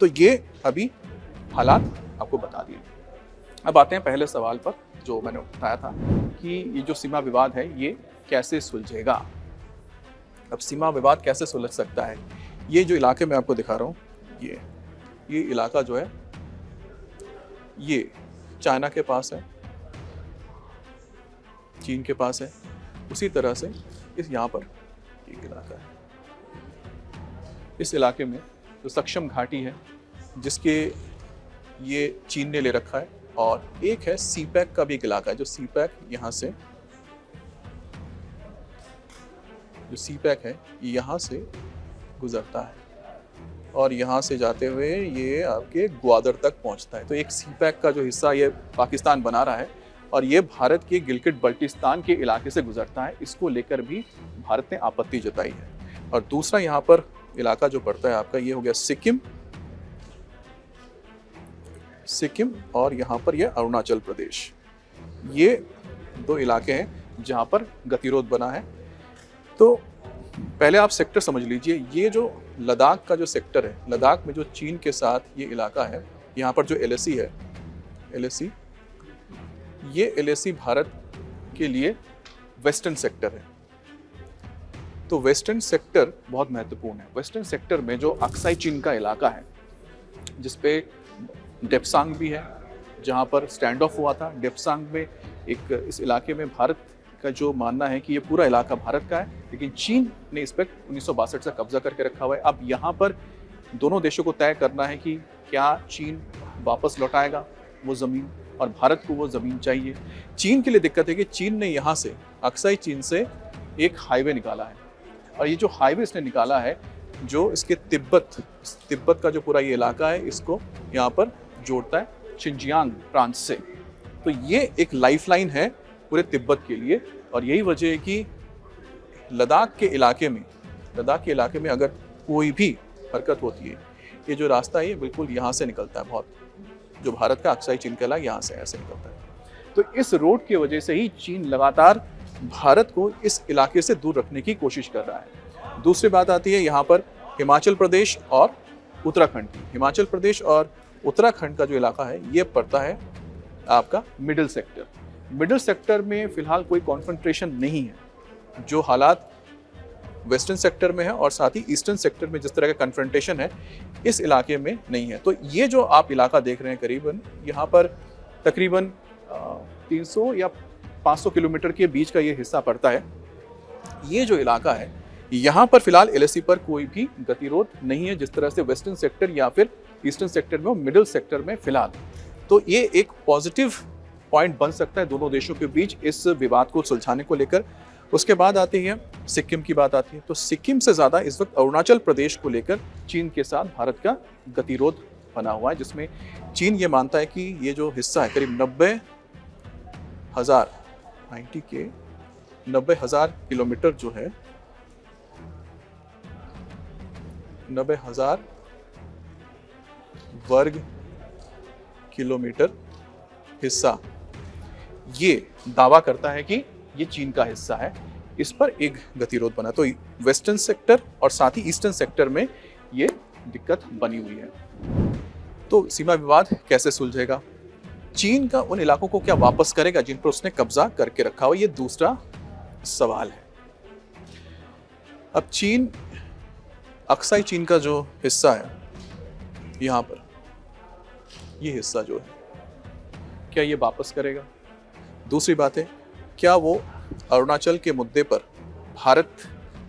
तो ये अभी हालात आपको बता दिए। अब आते हैं पहले सवाल पर जो मैंने उठाया था कि ये जो सीमा विवाद है ये कैसे सुलझेगा। अब सीमा विवाद कैसे सुलझ सकता है, ये जो इलाके मैं आपको दिखा रहा हूँ, ये इलाका जो है ये चाइना के पास है, चीन के पास है, उसी तरह से इस यहाँ पर एक इलाका है। इस इलाके में जो सक्षम घाटी है जिसके ये चीन ने ले रखा है, और एक है सीपैक का भी एक इलाका है जो सीपैक यहाँ से, जो सीपैक है यहाँ से गुजरता है और यहाँ से जाते हुए ये आपके ग्वादर तक पहुँचता है। तो एक सीपैक का जो हिस्सा ये पाकिस्तान बना रहा है और ये भारत के गिलगिट बल्टिस्तान के इलाके से गुजरता है, इसको लेकर भी भारत ने आपत्ति जताई है। और दूसरा यहाँ पर इलाका जो पड़ता है आपका, ये हो गया सिक्किम और यहाँ पर यह अरुणाचल प्रदेश। ये दो इलाके हैं जहाँ पर गतिरोध बना है। तो पहले आप सेक्टर समझ लीजिए, ये जो लद्दाख का जो सेक्टर है, लद्दाख में जो चीन के साथ ये इलाका है, यहाँ पर जो LAC है, ये LAC भारत के लिए वेस्टर्न सेक्टर है। तो वेस्टर्न सेक्टर बहुत महत्वपूर्ण है। वेस्टर्न सेक्टर में जो अक्साई चीन का इलाका है जिसपे डेप्सांग भी है, जहाँ पर स्टैंड ऑफ हुआ था। डेप्सांग में एक इस इलाके में भारत का जो मानना है कि ये पूरा इलाका भारत का है, लेकिन चीन ने इस पर 1962 से कब्जा करके रखा हुआ है। अब यहाँ पर दोनों देशों को तय करना है कि क्या चीन वापस लौटाएगा वो ज़मीन और भारत को वो ज़मीन चाहिए। चीन के लिए दिक्कत है कि चीन ने यहाँ से अक्साई चीन से एक हाईवे निकाला है, और ये जो हाईवे इसने निकाला है जो इसके तिब्बत का जो पूरा ये इलाका है इसको यहाँ पर जोड़ता है शिनजियांग प्रांत से। तो ये एक लाइफलाइन है पूरे तिब्बत के लिए, और यही वजह है कि लद्दाख के इलाके में अगर कोई भी हरकत होती है, ये जो रास्ता है ये बिल्कुल यहाँ से निकलता है, बहुत जो भारत का अक्साई चीन का इलाका यहाँ से ऐसे निकलता है। तो इस रोड की वजह से ही चीन लगातार भारत को इस इलाके से दूर रखने की कोशिश कर रहा है। दूसरी बात आती है यहाँ पर हिमाचल प्रदेश और उत्तराखंड की। हिमाचल प्रदेश और उत्तराखंड का जो इलाका है ये पड़ता है आपका मिडिल सेक्टर। मिडिल सेक्टर में फिलहाल कोई कॉन्फ्रंट्रेशन नहीं है। जो हालात वेस्टर्न सेक्टर में है और साथ ही ईस्टर्न सेक्टर में जिस तरह का कन्फ्रंटेशन है इस इलाके में नहीं है। तो ये जो आप इलाका देख रहे हैं करीबन यहाँ पर तकरीबन 300 या 500 किलोमीटर के बीच का ये हिस्सा पड़ता है। ये जो इलाका है यहाँ पर फिलहाल LAC पर कोई भी गतिरोध नहीं है जिस तरह से वेस्टर्न सेक्टर या फिर ईस्टर्न सेक्टर में और मिडिल सेक्टर में फिलहाल। तो ये एक पॉजिटिव पॉइंट बन सकता है दोनों देशों के बीच इस विवाद को सुलझाने को लेकर। उसके बाद आती है सिक्किम की बात आती है। तो सिक्किम से ज़्यादा इस वक्त अरुणाचल प्रदेश को लेकर चीन के साथ भारत का गतिरोध बना हुआ है, जिसमें चीन ये मानता है कि ये जो हिस्सा है करीब 90,000 किलोमीटर जो है, 90,000 वर्ग किलोमीटर हिस्सा ये दावा करता है कि ये चीन का हिस्सा है। इस पर एक गतिरोध बना। तो वेस्टर्न सेक्टर और साथ ही ईस्टर्न सेक्टर में ये दिक्कत बनी हुई है। तो सीमा विवाद कैसे सुलझेगा? चीन का उन इलाकों को क्या वापस करेगा जिन पर उसने कब्जा करके रखा हो, ये दूसरा सवाल है। अब चीन अक्साई चीन का जो हिस्सा है यहाँ पर, ये हिस्सा जो है क्या ये वापस करेगा? दूसरी बात है क्या वो अरुणाचल के मुद्दे पर भारत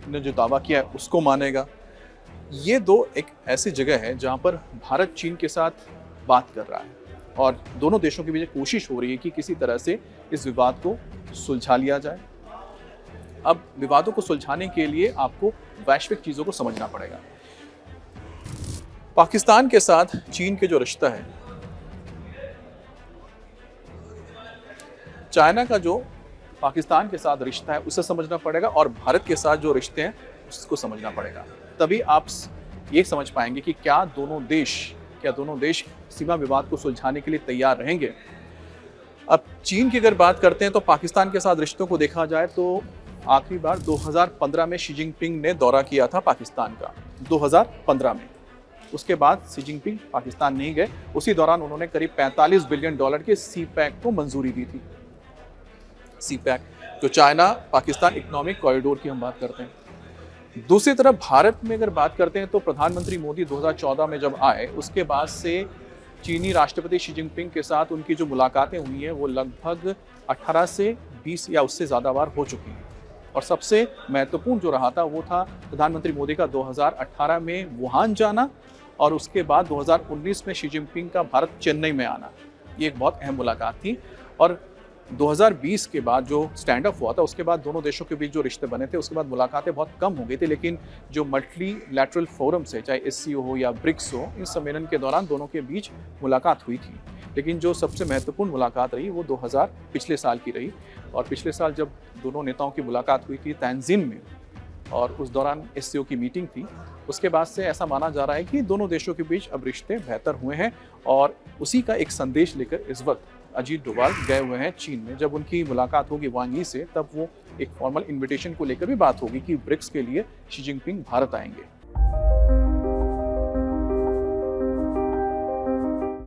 ने जो दावा किया है उसको मानेगा? ये दो एक ऐसी जगह है जहाँ पर भारत चीन के साथ बात कर रहा है और दोनों देशों के बीच कोशिश हो रही है कि किसी तरह से इस विवाद को सुलझा लिया जाए। अब विवादों को सुलझाने के लिए आपको वैश्विक चीज़ों को समझना पड़ेगा। पाकिस्तान के साथ चीन के जो रिश्ता है, चाइना का जो पाकिस्तान के साथ रिश्ता है उसे समझना पड़ेगा, और भारत के साथ जो रिश्ते हैं उसको समझना पड़ेगा। तभी आप ये समझ पाएंगे कि क्या दोनों देश सीमा विवाद को सुलझाने के लिए तैयार रहेंगे। अब चीन की अगर बात करते हैं तो पाकिस्तान के साथ रिश्तों को देखा जाए तो आखिरी बार 2015 में शी जिनपिंग ने दौरा किया था पाकिस्तान का, 2015 में। उसके बाद शी जिनपिंग पाकिस्तान नहीं गए। उसी दौरान उन्होंने करीब $45 बिलियन के सी पैक को मंजूरी दी थी। सी पैक जो चाइना पाकिस्तान इकोनॉमिक कॉरिडोर की हम बात करते हैं। दूसरी तरफ भारत में अगर बात करते हैं तो प्रधानमंत्री मोदी 2014 में जब आए, उसके बाद से चीनी राष्ट्रपति शी जिनपिंग के साथ उनकी जो मुलाकातें हुई हैं वो लगभग 18 से 20 या उससे ज़्यादा बार हो चुकी हैं। और सबसे महत्वपूर्ण जो रहा था वो था प्रधानमंत्री मोदी का 2018 में वुहान जाना और उसके बाद 2019 में शी जिनपिंग का भारत चेन्नई में आना। ये एक बहुत अहम मुलाकात थी। और 2020 के बाद जो स्टैंड अप हुआ था उसके बाद दोनों देशों के बीच जो रिश्ते बने थे उसके बाद मुलाकातें बहुत कम हो गई थी। लेकिन जो मल्टीलैटरल फोरम्स है, चाहे एससीओ हो या ब्रिक्स हो, इस सम्मेलन के दौरान दोनों के बीच मुलाकात हुई थी। लेकिन जो सबसे महत्वपूर्ण मुलाकात रही वो पिछले साल की रही। और पिछले साल जब दोनों नेताओं की मुलाकात हुई थी तंजीम में और उस दौरान एससीओ की मीटिंग थी, उसके बाद से ऐसा माना जा रहा है कि दोनों देशों के बीच अब रिश्ते बेहतर हुए हैं। और उसी का एक संदेश लेकर इस वक्त अजीत डोभाल गए हुए हैं चीन में। जब उनकी मुलाकात होगी वांग यी से, तब वो एक फॉर्मल इन्विटेशन को लेकर भी बात होगी कि ब्रिक्स के लिए शी जिनपिंग भारत आएंगे।